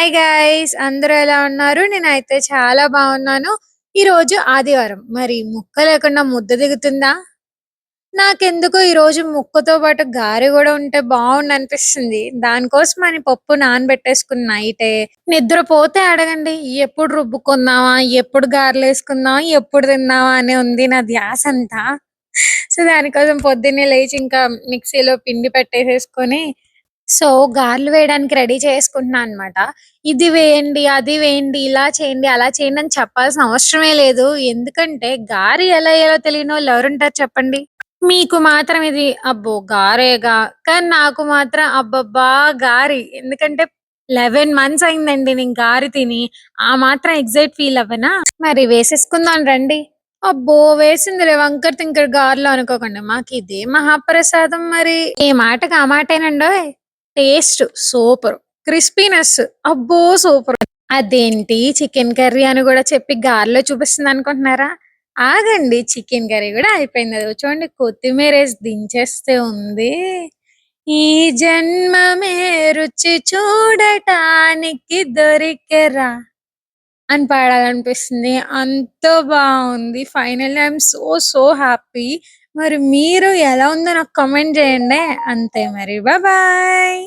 Hi guys! అందరూ ఎలా ఉన్నారు? నేనైతే చాలా బాగున్నాను. ఈరోజు ఆదివారం. మరి ముక్క లేకుండా ముద్ద దిగుతుందా? నాకెందుకో ఈరోజు ముక్కతో పాటు గారె గూడా ఉంటే బావుండనిపిస్తుంది. దానికోసమని పప్పు నానబెట్టేసుకున్న నైటే. నిద్రపోతే అడగండి ఎప్పుడు రుబ్బుకుందామా? ఎప్పుడు గారెలేసుకుందామా? ఎప్పుడు తిందామా? అని ఉంది నా ధ్యాసంతా. సో, దానికోసం పొద్దున్నే లేచి ఇంకా మిక్సీలో పిండి పట్టేసేసుకొని సో, గారెలు వేయడానికి రెడీ చేసుకుంటున్నా అనమాట. ఇది వేయండి, అది వేయండి, ఇలా చేయండి, అలా చేయండి అని చెప్పాల్సిన అవసరమే లేదు. ఎందుకంటే గారె ఎలా ఎయాలో తెలియనోళ్ళు ఎవరుంటారు చెప్పండి? మీకు మాత్రం ఇది అబ్బో! గారేగా కానీ నాకు మాత్రం అబ్బబ్బా! గారి. ఎందుకంటే 11 మంత్స్ అయిందండి నేను గారె తిని. ఆ మాత్రం ఎక్సైట్ ఫీల్ అవ్వనా? మరి వేసేసుకుందాం రండి. అబ్బో! వేసిందిలే వంకర తింకర గారెలు అనుకోకండి. మాకిదే మహాప్రసాదం మరి. ఏ మాటకి ఆ మాటేనండోయ్! Taste super. క్రిస్పీనెస్ అబ్బో! సూపర్. అదేంటి చికెన్ కర్రీ అని గూడా చెప్పి గారెలో చూపిస్తుందనుకుంటున్నారా? ఆగండి చికెన్ కర్రీ గూడా అయిపోయింది. అదిగో చూడండి కొత్తిమీరేసి దించేస్తే ఉంది. ఈ జన్మమే రుచి చూడటానికి దొరికెరా అని పాడాలనిపిస్తుంది. అంత బావుంది. Finally I am so so happy. మరి మీరు ఎలా ఉందో నాకు కామెంట్ జేయండే. అంతే మరి. బాయ్.